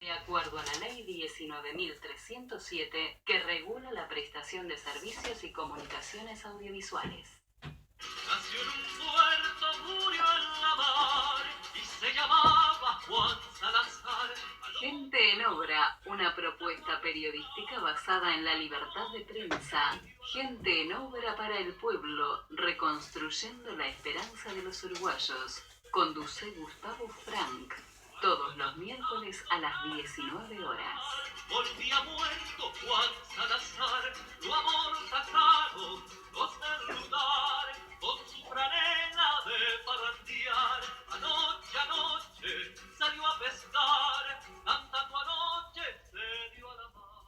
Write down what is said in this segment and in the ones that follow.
De acuerdo a la Ley 19.307, que regula la prestación de servicios y comunicaciones audiovisuales. Nació en un puerto, murió en la mar y se llamaba Juan Salazar. Gente en Obra, una propuesta periodística basada en la libertad de prensa. Gente en Obra para el pueblo, reconstruyendo la esperanza de los uruguayos. Conduce Gustavo Frank. Todos los miércoles a las 19 horas. Volvía muerto Juan Salazar, lo amortajaron los del lugar, con su franela de parrandear. Anoche salió a pescar, cantando anoche se dio a la mar.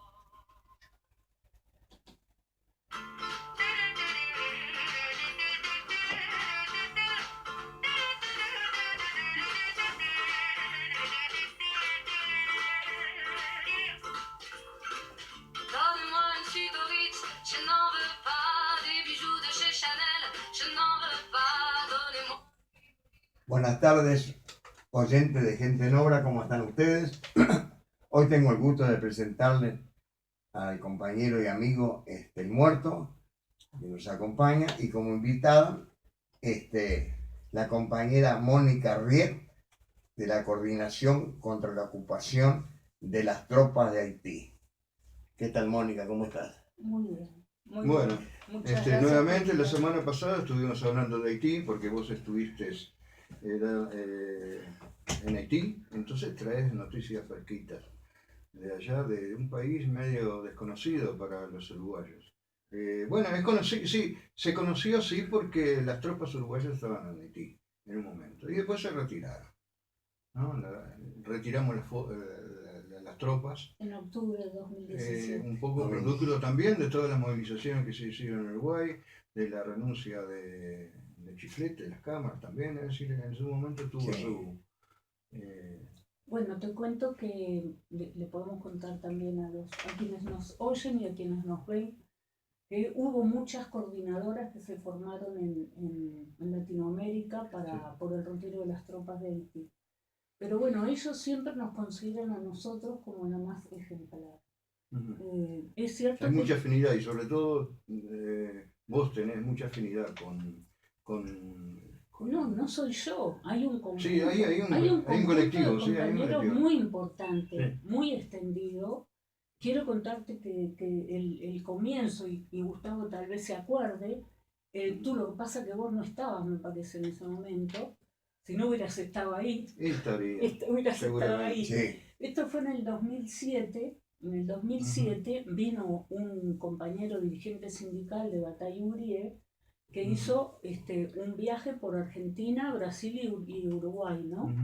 Donne-moi une suite au Ritz, je n'en veux pas des bijoux de chez Chanel, je n'en veux pas, donnez-moi. Buenas tardes, oyentes de Gente en Obra, ¿cómo están ustedes? Hoy tengo el gusto de presentarles al compañero y amigo el Muerto, que nos acompaña, y como invitada la compañera Mónica Riet, de la Coordinación contra la Ocupación de las Tropas de Haití. ¿Qué tal, Mónica? ¿Cómo estás? Muy bien. Muy Bueno, bien. Muchas gracias nuevamente por la invitarme. semana pasada estuvimos hablando de Haití porque vos estuviste en Haití, entonces traes noticias fresquitas de allá, de un país medio desconocido para los uruguayos. Bueno, sí, se conoció sí porque las tropas uruguayas estaban en Haití en un momento y después se retiraron, ¿no? Retiramos las tropas. En octubre de 2017. Un poco producto también de todas las movilizaciones que se hicieron en Uruguay, de la renuncia de Chiflete, de las cámaras también, es decir, en su momento tuvo Sí. su... Bueno, te cuento que le podemos contar también a quienes nos oyen y a quienes nos ven, que hubo muchas coordinadoras que se formaron en Latinoamérica por el retiro de las tropas de Haití. Pero bueno, ellos siempre nos consideran a nosotros como la más ejemplar. Es cierto Hay que mucha afinidad y sobre todo vos tenés mucha afinidad con no soy yo, hay un conjunto, Sí, hay un conjunto colectivo, de sí, hay un compañeros colectivo. muy importante, Sí. muy extendido. Quiero contarte que el comienzo, y Gustavo tal vez se acuerde, tú lo que pasa que vos no estabas, me parece, en ese momento. Si no hubieras estado ahí, Estaría, hubieras estado ahí. seguramente. Sí. Esto fue en el 2007. En el 2007 vino un compañero dirigente sindical de Bataille Urié que hizo un viaje por Argentina, Brasil y Uruguay, ¿no?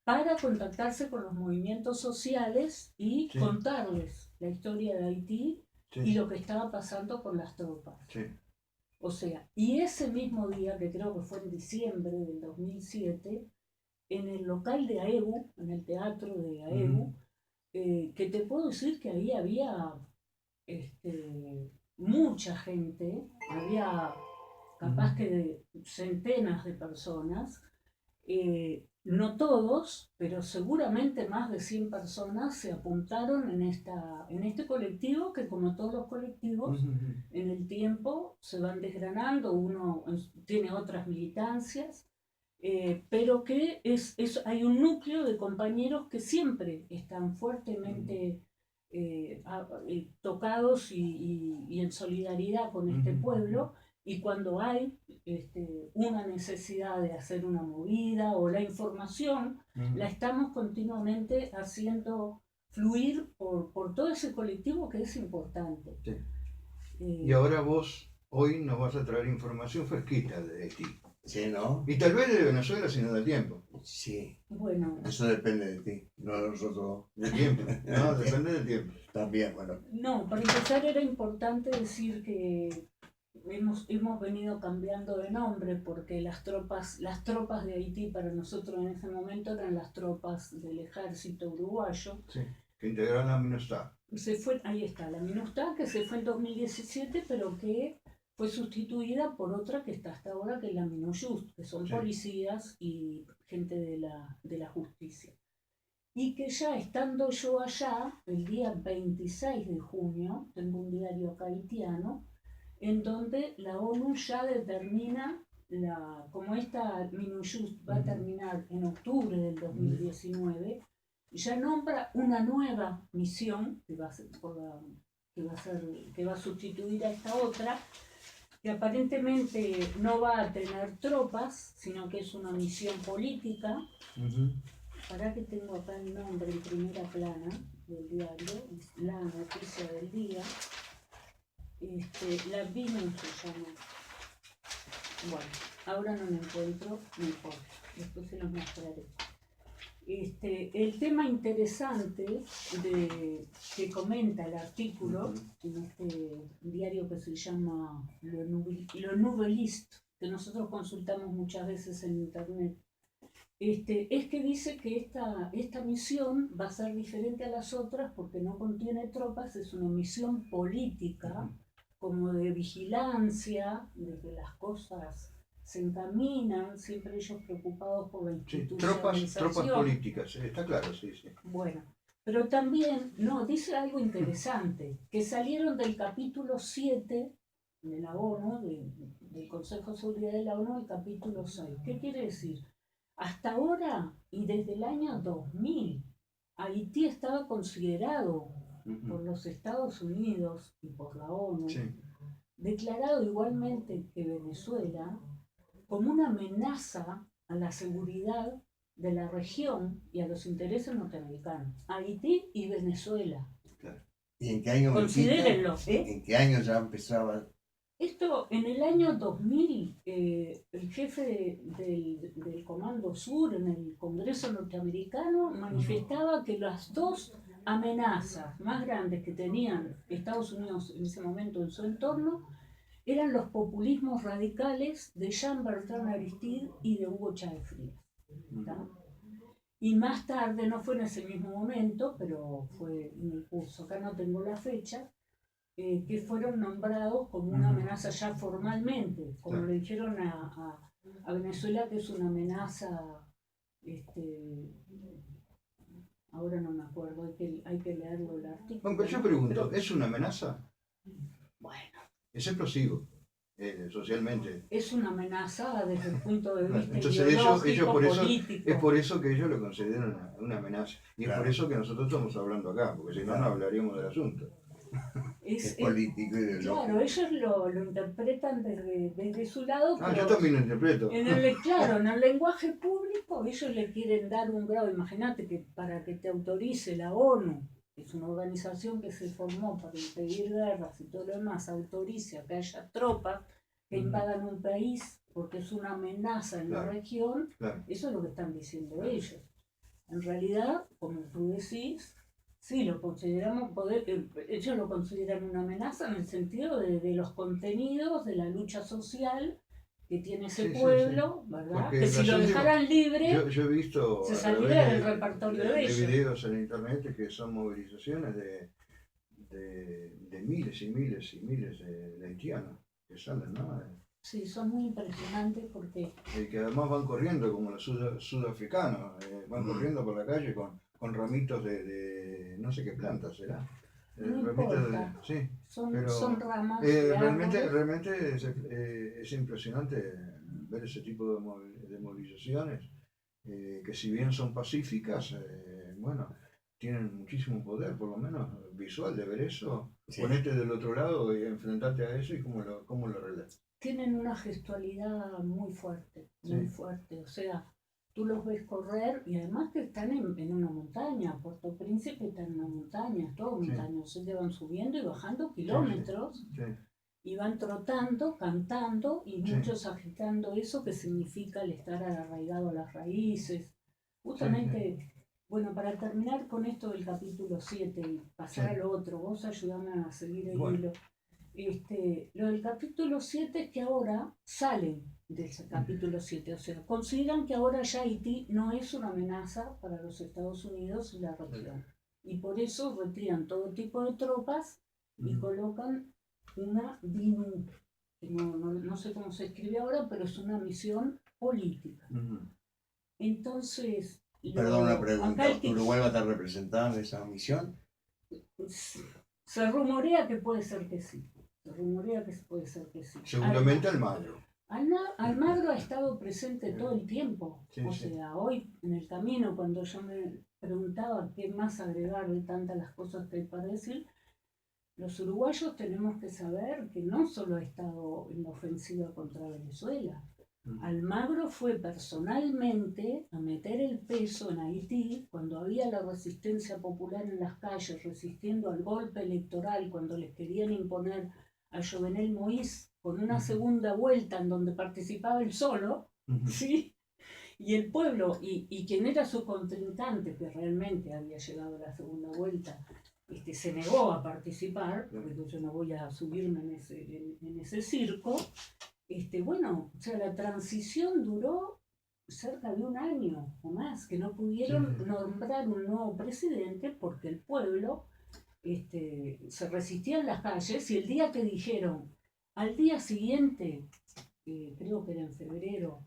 Para contactarse con los movimientos sociales y Sí. contarles la historia de Haití Sí. y lo que estaba pasando con las tropas. Sí. O sea, y ese mismo día, que creo que fue en diciembre del 2007, en el local de AEBU, en el teatro de AEBU, que te puedo decir que ahí había mucha gente, había capaz que de centenas de personas, no todos, pero seguramente más de 100 personas se apuntaron en este colectivo que, como todos los colectivos, en el tiempo se van desgranando, uno tiene otras militancias, pero que hay un núcleo de compañeros que siempre están fuertemente tocados y en solidaridad con este pueblo, y cuando hay una necesidad de hacer una movida o la información, la estamos continuamente haciendo fluir por todo ese colectivo que es importante. Sí. Y ahora vos, hoy nos vas a traer información fresquita de Haití. Sí, ¿no? Y tal vez de Venezuela si nos da tiempo. Sí. Bueno, Eso depende de ti, no de nosotros. Del tiempo, no, depende del tiempo. También, bueno. no, para empezar era importante decir que hemos venido cambiando de nombre porque las tropas de Haití para nosotros en ese momento eran las tropas del ejército uruguayo. Sí, que integraron la MINUSTAH. Ahí está, la MINUSTAH, que se fue en 2017, pero que fue sustituida por otra que está hasta ahora, que es la MINUJUST, que son Sí. policías y gente de la justicia. y que ya estando yo allá, el día 26 de junio, tengo un diario acá haitiano, en donde la ONU ya determina, como esta MINUSTAH va a terminar en octubre del 2019, ya nombra una nueva misión que va a sustituir a esta otra, que aparentemente no va a tener tropas, sino que es una misión política. Para que tengo acá el nombre en primera plana del diario, es la noticia del día. La BINU se llama. Bueno, ahora no me encuentro, no importa, después se los mostraré. El tema interesante que comenta el artículo en este diario que se llama Le Nouvelliste, que nosotros consultamos muchas veces en internet, es que dice que esta misión va a ser diferente a las otras porque no contiene tropas, es una misión política, como de vigilancia, de que las cosas se encaminan, siempre ellos preocupados por la institucionalización. Tropas políticas, está claro, sí. Bueno, pero también, dice algo interesante, que salieron del capítulo 7 de la ONU, del Consejo de Seguridad de la ONU, el capítulo 6. ¿Qué quiere decir? Hasta ahora, y desde el año 2000, Haití estaba considerado por los Estados Unidos y por la ONU, declarado igualmente que Venezuela, como una amenaza a la seguridad de la región y a los intereses norteamericanos. Haití y Venezuela. Claro. ¿Y en qué año? Considérenlo. ¿En qué año ya empezaba? Esto, en el año 2000, el jefe del Comando Sur en el Congreso norteamericano manifestaba que las dos amenazas más grandes que tenían Estados Unidos en ese momento en su entorno eran los populismos radicales de Jean-Bertrand Aristide y de Hugo Chávez Frías. Y más tarde, no fue en ese mismo momento, pero fue en el curso, acá no tengo la fecha, que fueron nombrados como una amenaza ya formalmente, como le dijeron a Venezuela que es una amenaza, ahora no me acuerdo, hay que leerlo el artículo. Bueno, pero yo pregunto, ¿es una amenaza? Bueno. Es explosivo, socialmente. Es una amenaza desde el punto de vista entonces ideológico, ellos por eso, político. es por eso que ellos lo consideran una amenaza. Y Claro. es por eso que nosotros estamos hablando acá, porque si no, no hablaríamos del asunto. Es político y ideológico. Claro, ellos lo interpretan desde su lado. Ah, pero yo también lo interpreto. en el lenguaje público ellos le quieren dar un grado. Imagínate que para que te autorice la ONU, que es una organización que se formó para impedir guerras y todo lo demás, autorice a que haya tropas que invadan un país porque es una amenaza en la región, eso es lo que están diciendo ellos. En realidad, como tú decís, sí, lo consideramos ellos lo consideran una amenaza en el sentido de los contenidos de la lucha social que tiene ese pueblo, ¿verdad? Porque que si lo dejaran libre, yo he visto se saldría del repertorio de ellos. videos en internet que son movilizaciones de miles y miles y miles de haitianos que salen, ¿no? Sí, son muy impresionantes porque... que además van corriendo como los sudafricanos, van corriendo por la calle con ramitos de no sé qué plantas será. No importa. Sí, son ramas realmente es impresionante ver ese tipo de movilizaciones que si bien son pacíficas, bueno, tienen muchísimo poder, por lo menos visual, de ver eso, ponerte del otro lado y enfrentarte a eso y cómo lo arreglas. Tienen una gestualidad muy fuerte, o sea, tú los ves correr y además que están en una montaña. Puerto Príncipe está en una montaña, es todo montaña, se van subiendo y bajando kilómetros y van trotando, cantando y muchos agitando eso que significa el estar arraigado a las raíces. Justamente, bueno, para terminar con esto del capítulo 7 y pasar al otro, vos ayudame a seguir el hilo. Lo del capítulo 7 es que ahora salen del capítulo 7, o sea, consideran que ahora ya Haití no es una amenaza para los Estados Unidos y la región. Y por eso retiran todo tipo de tropas y colocan una BINU, que no sé cómo se escribe ahora, pero es una misión política. Entonces, Perdón, una pregunta. acá el que- ¿Uruguay va a estar representado en esa misión? se rumorea que puede ser que sí. Se rumorea que puede ser que sí. Seguramente Almagro. Almagro ha estado presente todo el tiempo. Sí, O sí. sea, hoy en el camino, cuando yo me preguntaba qué más agregar de tantas las cosas que hay para decir, los uruguayos tenemos que saber que no solo ha estado en la ofensiva contra Venezuela. Almagro fue personalmente a meter el peso en Haití cuando había la resistencia popular en las calles, resistiendo al golpe electoral, cuando les querían imponer a Jovenel Moïse con una segunda vuelta en donde participaba él solo, ¿sí? Y el pueblo, y quien era su contrincante, que realmente había llegado a la segunda vuelta, se negó a participar, porque yo no voy a subirme en ese circo. Bueno, o sea, la transición duró cerca de un año o más, que no pudieron nombrar un nuevo presidente porque el pueblo se resistía en las calles, y el día que dijeron, al día siguiente, creo que era en febrero,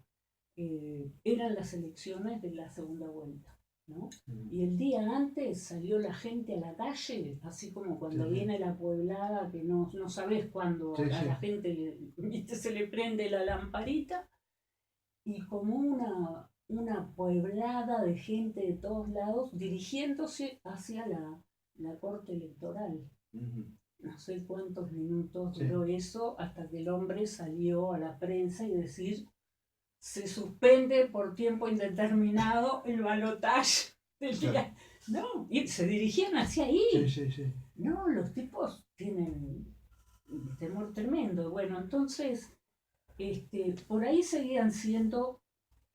eran las elecciones de la segunda vuelta, ¿no? Y el día antes salió la gente a la calle, así como cuando viene la pueblada, que no sabes cuándo a la gente se le prende la lamparita, y como una pueblada de gente de todos lados dirigiéndose hacia la corte electoral. No sé cuántos minutos duró eso hasta que el hombre salió a la prensa y decir: se suspende por tiempo indeterminado el balotaje del día. No, y se dirigían hacia ahí. No, los tipos tienen un temor tremendo. Bueno, entonces, por ahí seguían siendo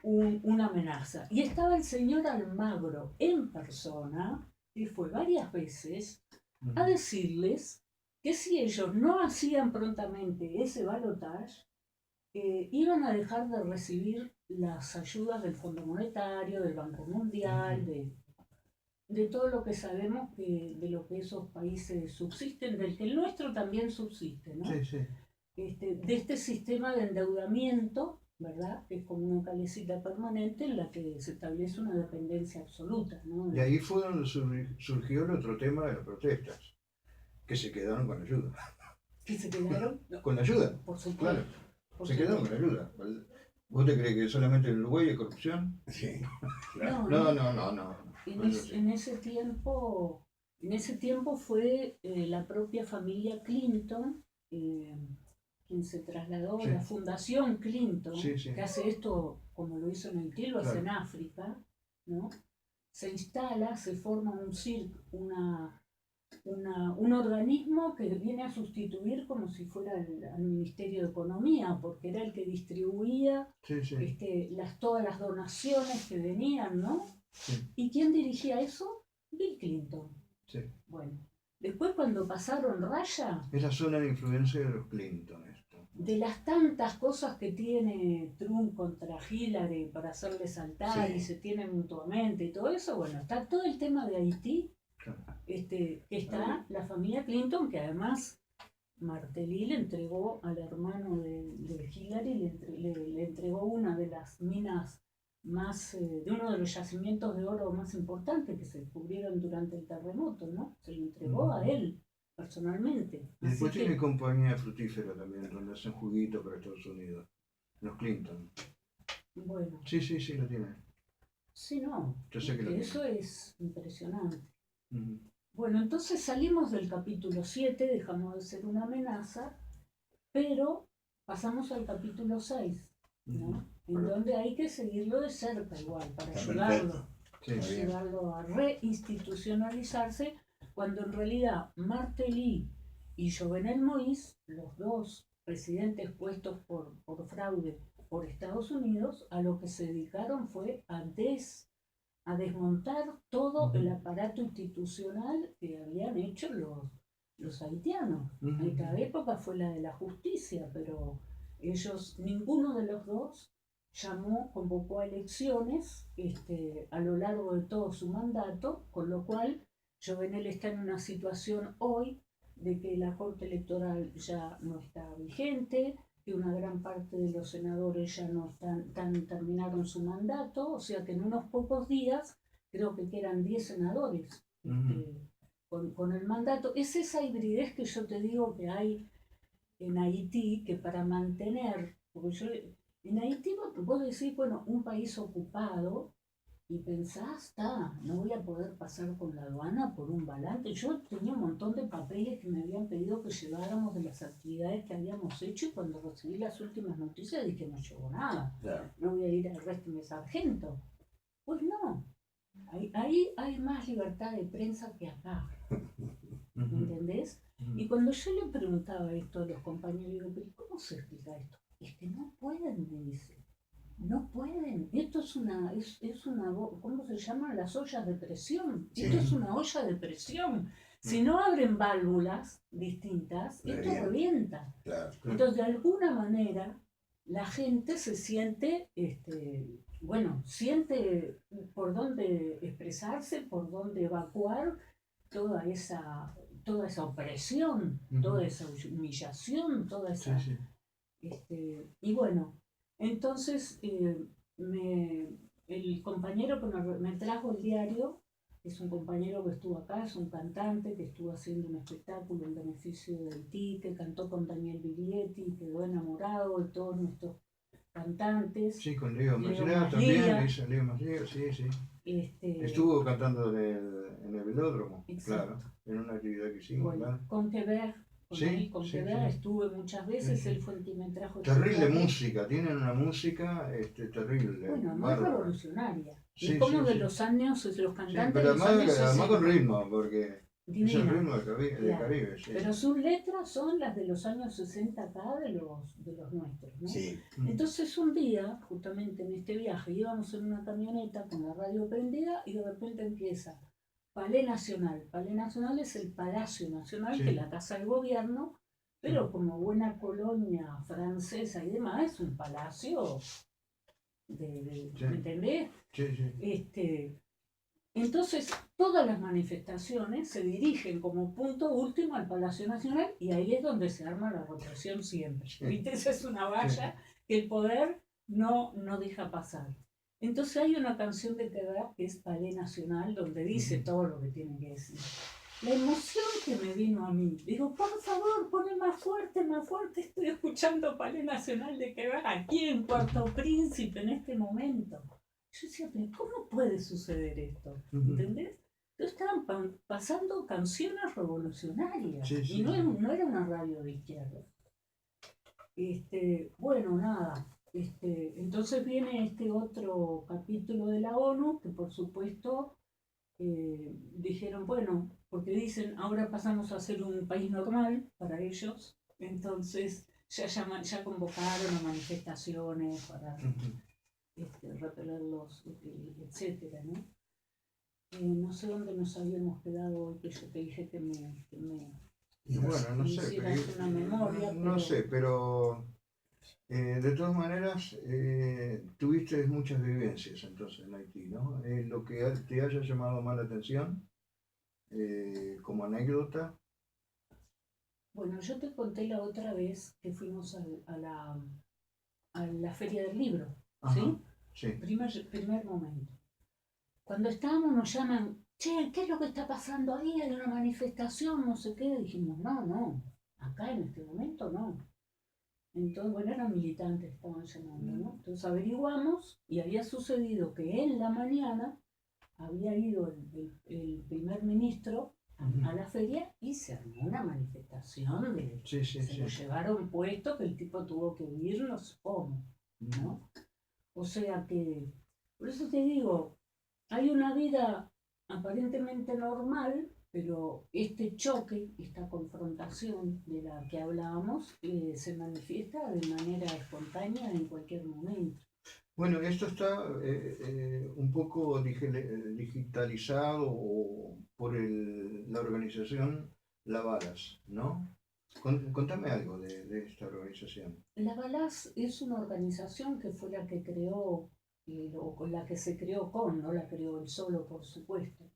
una amenaza. Y estaba el señor Almagro en persona, y fue varias veces, a decirles que si ellos no hacían prontamente ese balotaje, iban a dejar de recibir las ayudas del Fondo Monetario, del Banco Mundial, de todo lo que sabemos de lo que esos países subsisten, del que el nuestro también subsiste, ¿no? De este sistema de endeudamiento, ¿verdad? Que es como una calecita permanente en la que se establece una dependencia absoluta, ¿no? Y ahí fue donde surgió el otro tema de las protestas, que se quedaron con ayuda. ¿Que se quedaron? No, Con ayuda, por supuesto. claro. Por Se quedaron con ayuda. ¿Vos te crees que solamente en Uruguay hay corrupción? Sí, claro. No. En ese tiempo fue la propia familia Clinton quien se trasladó a la Fundación Clinton, que hace esto como lo hizo en Haití, lo hace en África, ¿no? Se instala, se forma un organismo que viene a sustituir como si fuera al Ministerio de Economía, porque era el que distribuía todas las donaciones que venían, ¿no? ¿Y quién dirigía eso? Bill Clinton. Bueno, después cuando pasaron raya... Es la zona de influencia de los Clinton, esto. De las tantas cosas que tiene Trump contra Hillary para hacerle saltar y se tienen mutuamente y todo eso, bueno, está todo el tema de Haití, que está la familia Clinton, que además Martelly le entregó al hermano de Hillary, le entregó una de las minas más, de uno de los yacimientos de oro más importantes que se descubrieron durante el terremoto, ¿no? Se lo entregó a él personalmente. Y después tiene compañía fructífera también, donde hacen juguito para Estados Unidos. Los Clinton. Bueno. Sí, lo tiene. Sí, no. Yo sé que lo eso tiene. es impresionante. Bueno, entonces salimos del capítulo 7, dejamos de ser una amenaza, pero pasamos al capítulo 6, ¿no? En donde hay que seguirlo de cerca igual, para ayudarlo a reinstitucionalizarse, cuando en realidad Martelly y Jovenel Moïse, los dos presidentes puestos por fraude por Estados Unidos, a lo que se dedicaron fue a desmontar todo el aparato institucional que habían hecho los haitianos. En cada época fue la de la justicia, pero ellos, ninguno de los dos, convocó a elecciones a lo largo de todo su mandato, con lo cual Jovenel está en una situación hoy de que la Corte Electoral ya no está vigente, que una gran parte de los senadores ya no terminaron su mandato, o sea que en unos pocos días, creo que quedan 10 senadores con el mandato. Es esa hibridez que yo te digo que hay en Haití, que para mantener, porque en Haití vos decís, bueno, un país ocupado, y pensás, está, no voy a poder pasar con la aduana por un balance. Yo tenía un montón de papeles que me habían pedido que lleváramos de las actividades que habíamos hecho, y cuando recibí las últimas noticias dije, no llevo nada, Claro. no voy a ir al régimen de sargento. Pues no, ahí hay más libertad de prensa que acá, ¿entendés? Y cuando yo le preguntaba esto a los compañeros, digo, pero ¿cómo se explica esto? Es que no pueden, me dice. No pueden. Esto es una, ¿cómo se llaman las ollas de presión? Sí. Esto es una olla de presión. Si no abren válvulas distintas, esto revienta. Claro. Entonces, de alguna manera, la gente se siente, siente por dónde expresarse, por dónde evacuar toda esa opresión, toda esa humillación, toda esa... Sí, sí. Y bueno, entonces el compañero que me trajo el diario es un compañero que estuvo acá, es un cantante que estuvo haciendo un espectáculo en beneficio de Haití, que cantó con Daniel Biglietti, quedó enamorado de todos nuestros cantantes. Sí, con Leo Leo Maslía Maslía. también, dice Leo Maslía, sí, sí. Estuvo cantando en el velódromo, Exacto. claro, en una actividad que hicimos, Bueno, claro. con Quever, Sí, Quever sí. estuve muchas veces, Sí, sí. él fue el que me trajo el Terrible cigarro. música, tienen una música terrible. Bueno, muy bárbara. revolucionaria. Sí, es como sí, de sí. los años, los Sí, cantantes pero de los años además con 60. ritmo, porque es el Divina. ritmo del Claro. Caribe, sí. Pero sus letras son las de los años 60 acá, de los nuestros, ¿no? Sí. Entonces un día, justamente en este viaje, íbamos en una camioneta con la radio prendida y de repente empieza Palais Nacional. Palais Nacional es el Palacio Nacional, Sí. que es la casa del gobierno, pero como buena colonia francesa y demás, es un palacio Sí. ¿me entendés? Sí, sí. Entonces, todas las manifestaciones se dirigen como punto último al Palacio Nacional, y ahí es donde se arma la represión siempre. ¿Viste? Esa es una valla que el poder no deja pasar. Entonces hay una canción de Quever que es Palais Nacional, donde dice todo lo que tiene que decir. La emoción que me vino a mí, digo, por favor, pone más fuerte, estoy escuchando Palais Nacional de Quever aquí en Puerto Príncipe en este momento. Yo decía, pero ¿cómo puede suceder esto? ¿Entendés? Entonces estaban pasando canciones revolucionarias, Sí, sí. y no era una radio de izquierda. Bueno, nada. Entonces viene este otro capítulo de la ONU, que por supuesto dijeron, bueno, porque dicen, ahora pasamos a ser un país normal para ellos, entonces ya convocaron a manifestaciones para repelerlos, etcétera, ¿no? No sé dónde nos habíamos quedado hoy, que yo te dije que Bueno, no sé, hicieras una memoria, no sé, pero de todas maneras tuviste muchas vivencias entonces en Haití, ¿no? Lo que te haya llamado más la atención, como anécdota. Bueno, yo te conté la otra vez que fuimos a la Feria del Libro, Ajá, ¿sí? sí. Primer momento. Cuando estábamos nos llaman, che, ¿qué es lo que está pasando ahí? Hay una manifestación, no sé qué. Dijimos, no, acá en este momento no. Entonces, bueno, eran militantes que estaban llamando, ¿no? Entonces averiguamos y había sucedido que en la mañana había ido el primer ministro a la feria y se armó una manifestación se lo llevaron puesto, que el tipo tuvo que huir, no sé cómo, ¿no? O sea que, por eso te digo, hay una vida aparentemente normal, pero este choque, esta confrontación de la que hablábamos, se manifiesta de manera espontánea en cualquier momento. Bueno, esto está un poco digitalizado por la organización Lavalas, ¿no? Contame algo de esta organización. Lavalas es una organización que fue la que creó, o con la que se creó no la creó él solo, por supuesto.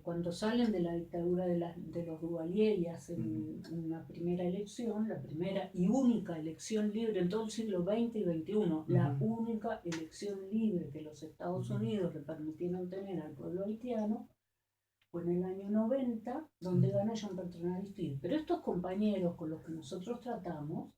cuando salen de la dictadura de los Duvalier y hacen una primera elección, la primera y única elección libre en todo el siglo XX y XXI, la única elección libre que los Estados Unidos le permitieron tener al pueblo haitiano, fue en el año 90, donde gana Jean-Bertrand Aristide. Pero estos compañeros con los que nosotros tratamos,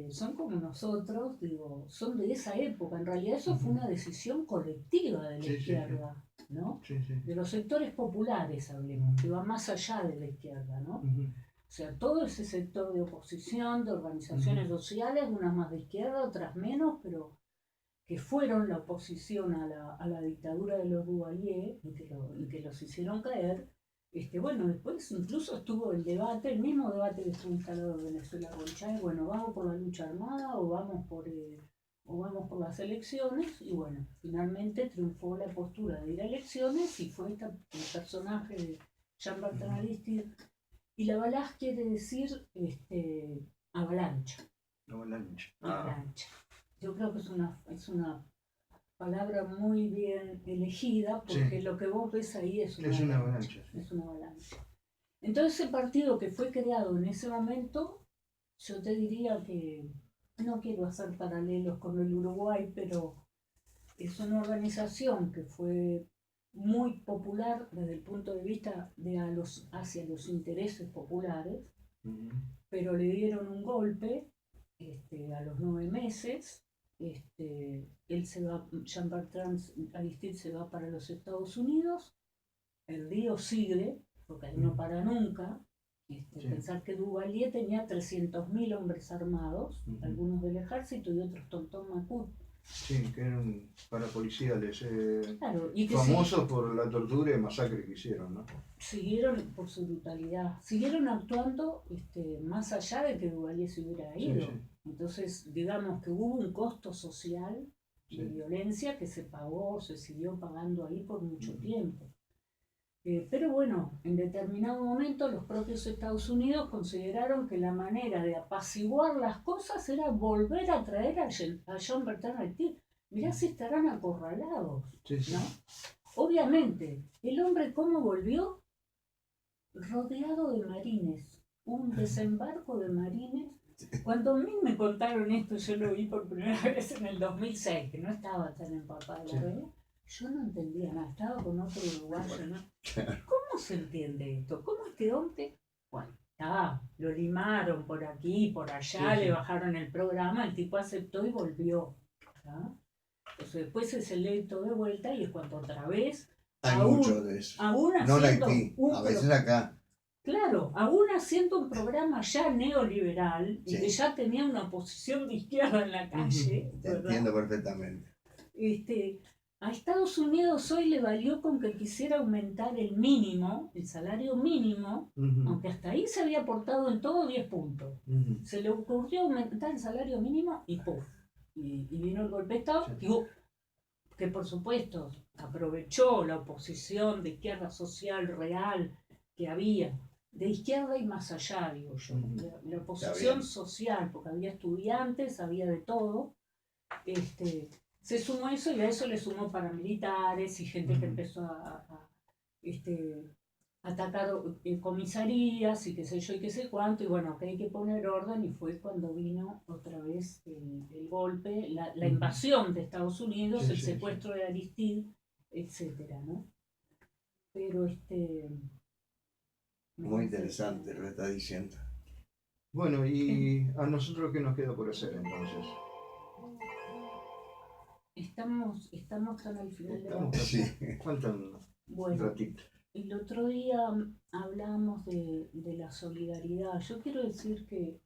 son como nosotros, digo, son de esa época. En realidad eso fue una decisión colectiva de la izquierda, ¿no? De los sectores populares, hablemos, que va más allá de la izquierda, ¿no? O sea, todo ese sector de oposición, de organizaciones sociales, unas más de izquierda, otras menos, pero que fueron la oposición a la dictadura de los Duvalier y que los hicieron caer. Bueno, después incluso estuvo el debate, el mismo debate que estuvo instalado en Venezuela con Chávez, bueno, ¿vamos por la lucha armada o vamos por las elecciones? Y bueno, finalmente triunfó la postura de ir a elecciones y fue el personaje de Jean-Bertrand Aristide. Y la Balaz quiere decir avalancha. Avalancha. Yo creo que es una palabra muy bien elegida, porque lo que vos ves ahí es una avalancha. Es una avalancha. Entonces ese partido que fue creado en ese momento, yo te diría que, no quiero hacer paralelos con el Uruguay, pero es una organización que fue muy popular desde el punto de vista hacia los intereses populares, pero le dieron un golpe a los 9 meses. Él se va, Jean-Bertrand Aristide se va para los Estados Unidos, el río sigue, porque ahí no para nunca. Pensar que Duvalier tenía 300.000 hombres armados, algunos del ejército y otros Tonton Macoute. Sí, que eran parapoliciales, claro, y que famosos por la tortura y masacre que hicieron, ¿no? Siguieron, por su brutalidad, siguieron actuando más allá de que Duvalier se hubiera ido. Entonces, digamos que hubo un costo social de violencia que se pagó, se siguió pagando ahí por mucho tiempo. Pero bueno, en determinado momento los propios Estados Unidos consideraron que la manera de apaciguar las cosas era volver a traer a Jean-Bertrand Aristide. Mirá si estarán acorralados, ¿no? Obviamente, el hombre ¿cómo volvió? Rodeado de marines, un desembarco de marines. Cuando a mí me contaron esto, yo lo vi por primera vez en el 2006, que no estaba tan empapada de la realidad. Yo no entendía nada, estaba con otro uruguayo, ¿no? ¿Cómo se entiende esto? ¿Cómo este hombre? Bueno, lo limaron por aquí, por allá, le bajaron el programa, el tipo aceptó y volvió. Entonces después es electo de vuelta y es cuando otra vez... Hay mucho de eso. No en Haití, a veces acá. Claro, aún haciendo un programa ya neoliberal y que ya tenía una posición de izquierda en la calle. Te entiendo perfectamente. A Estados Unidos hoy le valió con que quisiera aumentar el mínimo, el salario mínimo, aunque hasta ahí se había portado en todo 10 puntos. Se le ocurrió aumentar el salario mínimo y ¡puf! Y vino el golpe de Estado, que por supuesto aprovechó la oposición de izquierda social real que había, de izquierda y más allá, digo yo, la oposición social, porque había estudiantes, había de todo. Se sumó eso y a eso le sumó paramilitares y gente que empezó a atacar comisarías y qué sé yo y qué sé cuánto, y bueno, que hay que poner orden, y fue cuando vino otra vez el golpe, la invasión de Estados Unidos, el secuestro de Aristide, etcétera, ¿no? Pero muy interesante lo que está diciendo. Bueno, y a nosotros ¿qué nos queda por hacer entonces? Estamos tan al final de la... Faltan un ratito. El otro día hablábamos de la solidaridad. Yo quiero decir que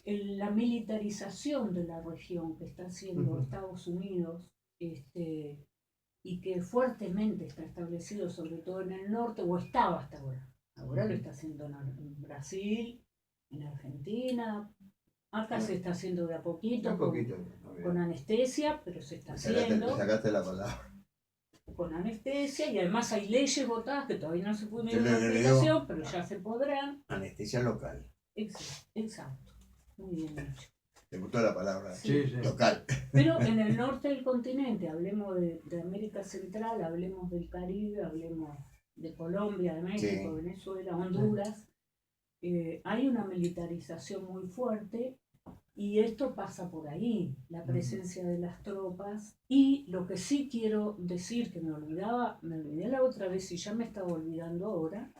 la militarización de la región que está haciendo Estados Unidos, y que fuertemente está establecido sobre todo en el norte, o estaba hasta ahora. Ahora lo está haciendo en Brasil, en Argentina. Acá se está haciendo de a poquito, con anestesia, pero se está haciendo. Sacaste la palabra. Con anestesia, y además hay leyes votadas que todavía no se pueden ir en aplicación, pero ya se podrán. Anestesia local. Exacto. Muy bien hecho. ¿Te gustó la palabra? Sí, sí. Local. Pero en el norte del continente, hablemos de América Central, hablemos del Caribe, hablemos de Colombia, de México, Sí. Venezuela, Honduras, hay una militarización muy fuerte y esto pasa por ahí, la presencia de las tropas. Y lo que sí quiero decir, que me olvidé la otra vez y ya me estaba olvidando ahora,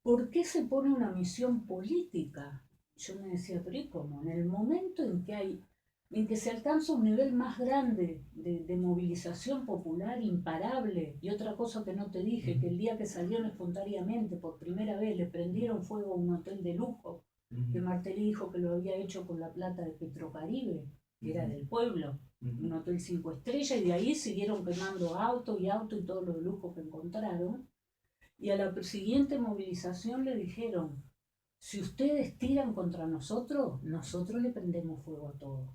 ¿por qué se pone una misión política? Yo me decía, pero ¿y cómo? En el momento en que se alcanza un nivel más grande de movilización popular imparable, y otra cosa que no te dije, que el día que salieron espontáneamente por primera vez le prendieron fuego a un hotel de lujo, que Martelly dijo que lo había hecho con la plata de Petrocaribe, que era del pueblo, un hotel 5 estrellas, y de ahí siguieron quemando auto y todo lo de lujo que encontraron. Y a la siguiente movilización le dijeron, si ustedes tiran contra nosotros, nosotros le prendemos fuego a todo.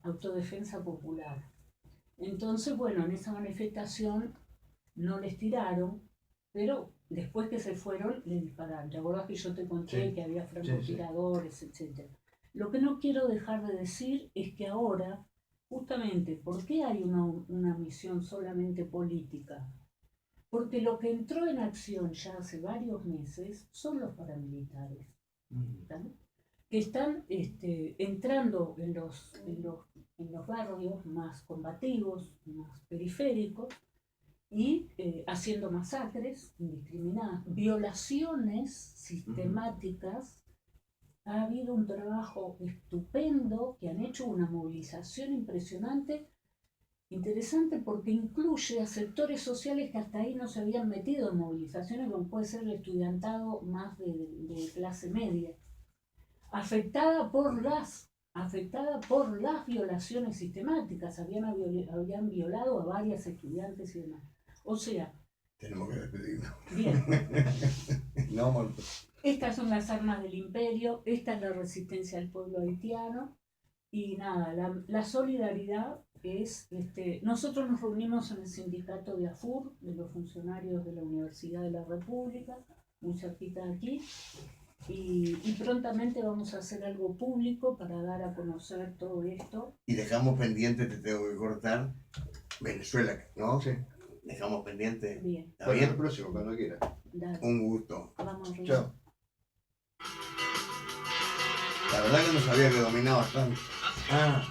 Autodefensa popular. Entonces, bueno, en esa manifestación no les tiraron, pero después que se fueron, les dispararon. ¿Te acordás que yo te conté Sí. que había francotiradores, etcétera? Lo que no quiero dejar de decir es que ahora, justamente, ¿por qué hay una misión solamente política? Porque lo que entró en acción ya hace varios meses son los paramilitares, ¿sí? Que están entrando en los barrios más combativos, más periféricos, y haciendo masacres indiscriminadas, violaciones sistemáticas. Ha habido un trabajo estupendo, que han hecho una movilización impresionante, interesante, porque incluye a sectores sociales que hasta ahí no se habían metido en movilizaciones, como puede ser el estudiantado más de clase media, afectada por las violaciones sistemáticas. Habían violado a varias estudiantes y demás. O sea, Tenemos que despedirnos. bien, No, Marto. estas son las armas del imperio, esta es la resistencia del pueblo haitiano, y nada, la solidaridad es, nosotros nos reunimos en el sindicato de AFUR, de los funcionarios de la Universidad de la República, muy cerquita de aquí, y prontamente vamos a hacer algo público para dar a conocer todo esto. Y dejamos pendiente, te tengo que cortar, Venezuela, ¿no? Sí. Dejamos pendiente. Bien, ¿Está Para el bien? próximo, cuando quiera. dale, Un gusto. vamos arriba. Chao. La verdad que no sabía que dominaba tanto. Ah,